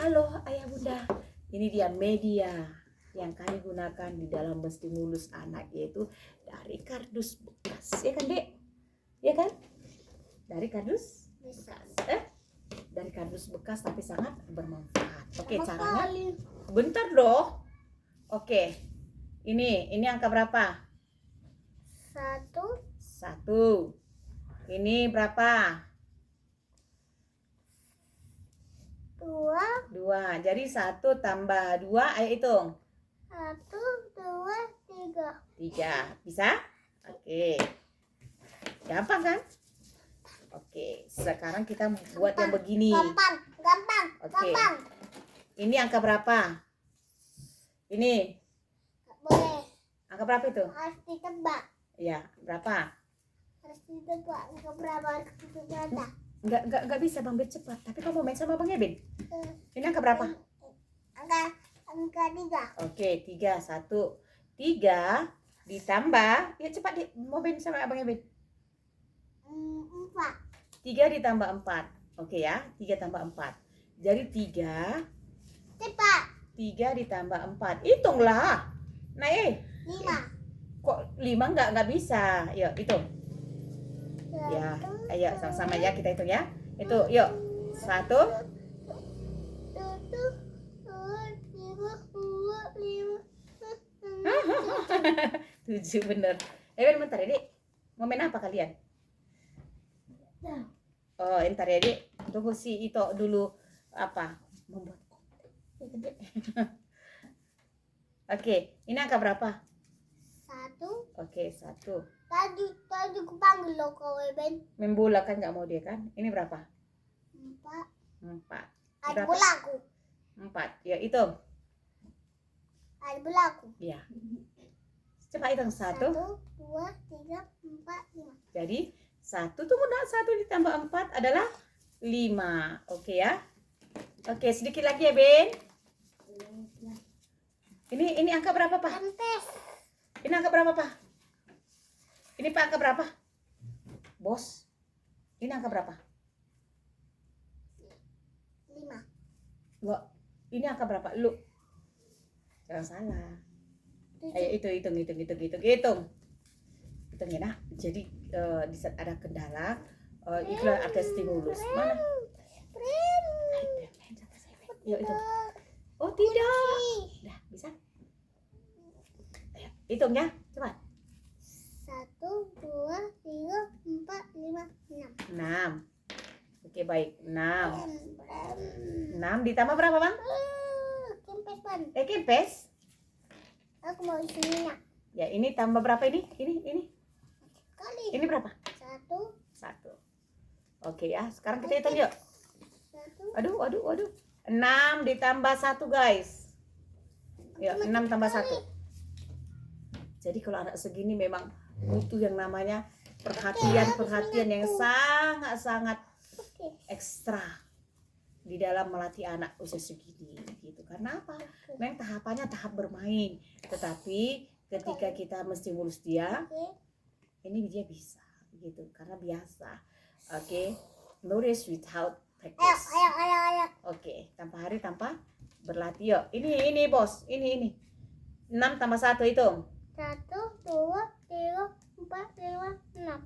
Halo ayah bunda, ini dia media yang kami gunakan di dalam menstimulus anak, yaitu dari kardus bekas, ya kan dek? Ya kan? Dari kardus bekas, dari kardus bekas tapi sangat bermanfaat. Oke, caranya bentar dong. Oke, ini angka berapa? 1. Ini berapa? 2. Jadi 1 tambah 2, ayo hitung. 1, 2, 3. Bisa? Oke. Gampang kan? Oke, sekarang kita buat yang begini. Gampang. Oke. Ini angka berapa? Ini. Boleh. Angka berapa itu? Harus ditebak. Iya, berapa? Harus ditebak. Angka berapa harus ditebak? Enggak bisa Bang Ben cepat. Tapi kamu main sama Bang Eben. Ini angka berapa? Angka 3. Oke, 3. 1. 3 ditambah. Ya cepat mau main sama Abang Eben. 4. 3 ditambah 4. Oke ya, 3 tambah 4. Jadi 3. Cepat. 3 ditambah 4. Hitunglah. Nah, 5. Kok 5 enggak bisa. Yuk, hitung. Ya, ayo sama-sama ya kita hitung ya. Itu, yuk. 1. 7 bener. Bentar ya, Dik. Mau main apa kalian? Oh, entar ya, Dik. Tunggu si Ito dulu membuat konten. Oke, ini angka berapa? 1. Oke, 1. Tadi aku panggil lo kau Ben. Main bola kan nggak mau dia kan? Ini berapa? 4. Ada bola aku. 4. Ya, hitung. Ada bola aku. Ya. Coba hitung 1. 2, 3, 4, 5. Jadi 1 tunggu nak, 1 ditambah 4 adalah 5. Oke ya. Oke, sedikit lagi ya, Ben. Ini angka berapa, Pak? Ini angka berapa, Pak? Ini Pak angka berapa? Bos. Ini angka berapa? 5. Loh, ini angka berapa? Lu. Jangan salah. Ayo hitung. Hitung ya, nah. Jadi di saat ada kendala, itulah ada stimulus. Mana? Yuk hitung. Oh tidak. Udah bisa? Ayo, hitung ya, cepat. 1, 2, 3, 4, 5, 6. 6. Oke baik, 6. 6 ditambah berapa Bang? Kempes Pan. Kempes. Aku mau isi minyak. Ya ini tambah berapa ini? Ini. Kali. Ini berapa? 1. Oke ya, sekarang kita hitung yuk. 1. Aduh. 6 ditambah 1 guys. Ya, 6 tambah 1. Jadi kalau anak segini memang butuh yang namanya perhatian yang sangat ekstra di dalam melatih anak usia segini gitu. Karena apa? Memang tahapannya tahap bermain, tetapi ketika kita menstimulus dia, ini dia bisa gitu karena biasa. Oke, nourish without practice. Ayo. Oke, tanpa hari tanpa berlatih. Yuk, ini bos, ini 6 tambah 1 hitung. 1, 2, 3, 4, 5, 6.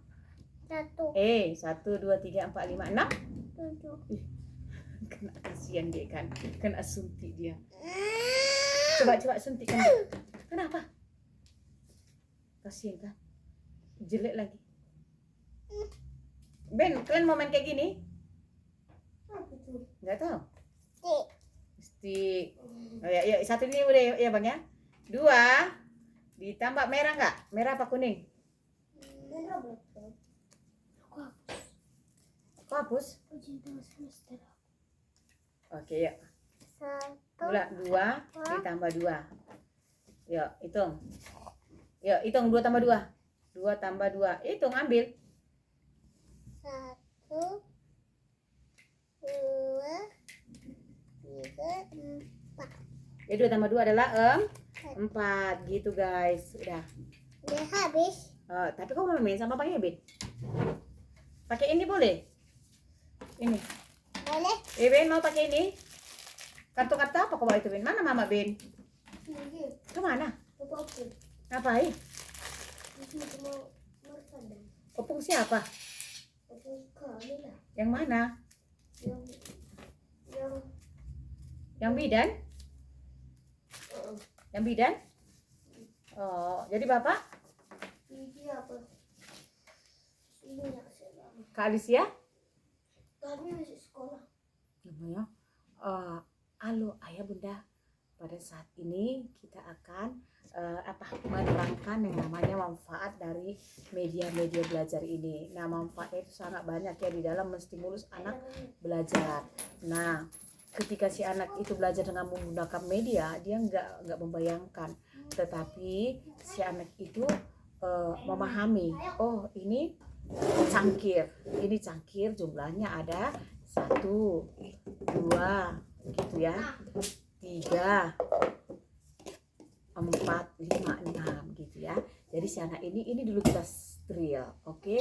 1. 1, 2, 3, 4, 5, 6. 7. Kena kasihan dia kan, kena suntik dia. Coba suntikkan. Kenapa? Kasihan kan? Jelek lagi. Ben, kalian mau main kayak gini? Nggak tahu. Mesti. Oh ya, 1 ini udah ya Bang ya. 2 ditambah merah nggak? Merah apa kuning? Kok hapus? Oke ya. 2 ditambah 2. Yuk, hitung. Yuk, hitung 2 tambah 2. 2 tambah 2. Hitung, ambil. 1, 2, 3, 4. Ya 2 tambah 2 adalah 4 gitu guys. Udah habis. Tapi kau mau main sama Bang Eben? Pakai ini boleh? Ini Boleh. Eben mau pakai ini? Kartu apa kau bawa itu, Bin? Mana Mama, Bin? Ini Kemana? apa pun. Ngapain? Ini cuma makan dan Opung siapa? apa kali lah. Yang mana? Yang yang Yang bidan? uh, Yang bidan? Oh, jadi Bapak? ini apa? Ini yang saya. Kak Alicia? Kami masih sekolah. Namanya halo ayah bunda, pada saat ini kita akan menerangkan yang namanya manfaat dari media-media belajar ini. Nah, manfaatnya itu sangat banyak ya, di dalam menstimulus anak belajar. Nah, ketika si anak itu belajar dengan menggunakan media, dia nggak membayangkan, tetapi si anak itu memahami, oh ini cangkir jumlahnya ada 1, 2 gitu ya, 3, 4, 5, 6 gitu ya. Jadi si anak ini dulu kita drill, oke?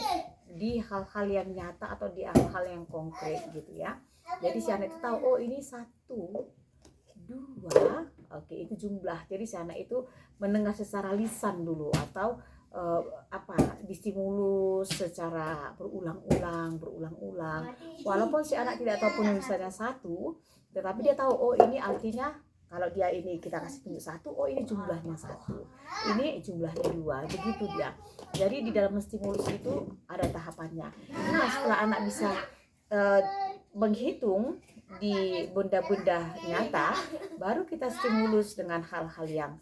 Di hal-hal yang nyata atau di hal-hal yang konkret gitu ya. Jadi si anak itu tahu, oh ini 1, 2, oke, itu jumlah. Jadi si anak itu mendengar secara lisan dulu atau distimulus secara berulang-ulang. Walaupun si anak tidak tahu penulisannya 1, tetapi dia tahu, oh ini artinya kalau dia ini kita kasih tunjuk 1, oh ini jumlahnya 1, ini jumlahnya 2, begitu dia. Jadi di dalam stimulus itu ada tahapannya. Nah, setelah anak bisa menghitung di benda-benda nyata, baru kita stimulus dengan hal-hal yang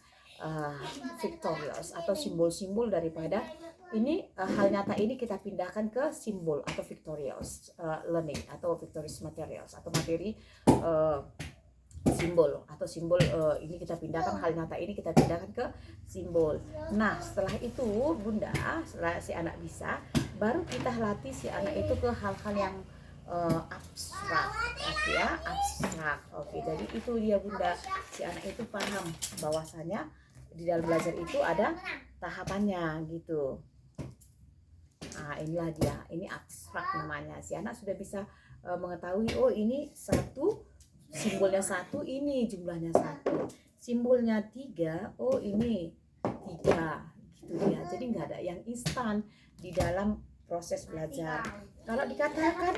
victorious atau simbol-simbol daripada ini hal nyata ini kita pindahkan ke simbol atau victorious learning atau victorious materials atau materi simbol atau simbol ini kita pindahkan, hal nyata ini kita pindahkan ke simbol. Nah, setelah itu bunda, setelah si anak bisa, baru kita latih si anak itu ke hal-hal yang abstrak, ya abstrak. Oke, jadi itu dia bunda, si anak itu paham bahwasanya di dalam belajar itu ada tahapannya gitu. Nah, inilah dia, ini abstrak namanya. Si anak sudah bisa mengetahui, oh ini 1, simbolnya 1, ini jumlahnya 1, simbolnya 3, oh ini 3 gitu ya. Jadi nggak ada yang instan di dalam proses belajar. Kalau dikatakan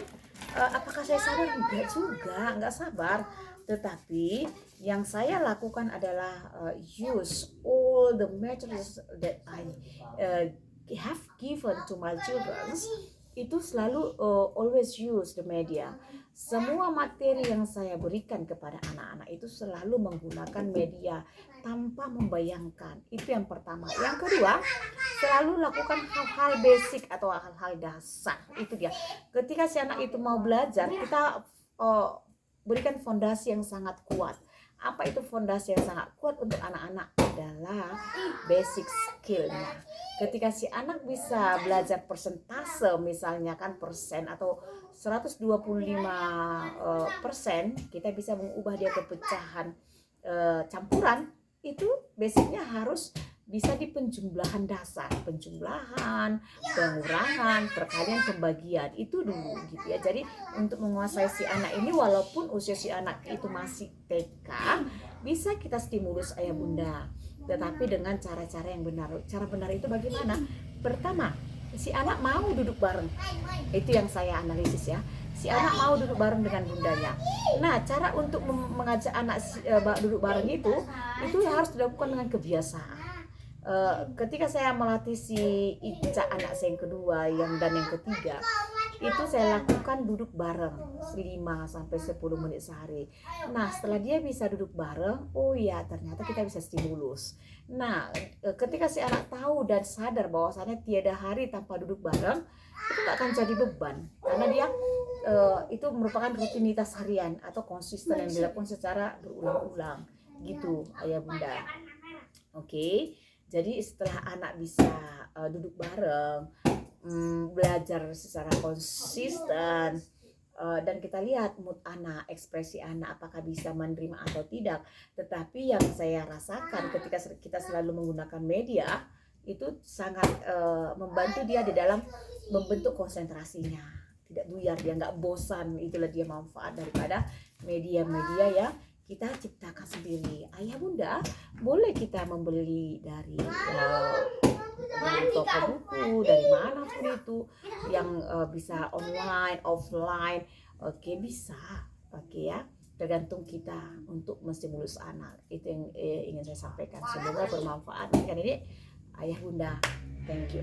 apakah saya sabar? Enggak juga, enggak sabar. Tetapi yang saya lakukan adalah use all the methods that I have given to my children. Itu selalu always use the media. Semua materi yang saya berikan kepada anak-anak itu selalu menggunakan media tanpa membayangkan. Itu yang pertama. Yang kedua, selalu lakukan hal-hal basic atau hal-hal dasar. Itu dia. Ketika si anak itu mau belajar, kita berikan fondasi yang sangat kuat. Apa itu fondasi yang sangat kuat untuk anak-anak? Adalah basic skillnya. Ketika si anak bisa belajar persentase, misalnya kan persen atau 125%, kita bisa mengubah dia ke pecahan campuran. Itu basicnya harus bisa di penjumlahan dasar, penjumlahan, pengurangan, perkalian, pembagian, itu dulu gitu ya. Jadi untuk menguasai si anak ini, walaupun usia si anak itu masih TK, bisa kita stimulus ayah bunda, tetapi dengan cara-cara yang benar. Cara benar itu bagaimana? Pertama, si anak mau duduk bareng. Itu yang saya analisis ya. Si anak mau duduk bareng dengan bundanya. Nah, cara untuk mengajak anak duduk bareng itu harus dilakukan dengan kebiasaan. Ketika saya melatih si Ica, anak saya yang kedua dan yang ketiga, itu saya lakukan duduk bareng 5-10 menit sehari. Nah, setelah dia bisa duduk bareng, oh ya ternyata kita bisa stimulus. Nah, ketika si anak tahu dan sadar bahwasannya tiada hari tanpa duduk bareng, itu gak akan jadi beban, karena dia itu merupakan rutinitas harian atau konsisten yang dilakukan secara berulang-ulang gitu ayah bunda. Oke. Jadi setelah anak bisa duduk bareng, belajar secara konsisten, dan kita lihat mood anak, ekspresi anak apakah bisa menerima atau tidak. Tetapi yang saya rasakan ketika kita selalu menggunakan media, itu sangat membantu dia di dalam membentuk konsentrasinya. Tidak buyar, dia nggak bosan. Itulah dia manfaat daripada media-media kita ciptakan sendiri. Ayah bunda boleh kita membeli dari toko buku, dari manapun itu yang bisa online, offline, oke bisa, oke ya. Tergantung kita untuk menstimulus anak. Itu yang ingin saya sampaikan. Semoga bermanfaat. Kan ini ayah bunda, thank you.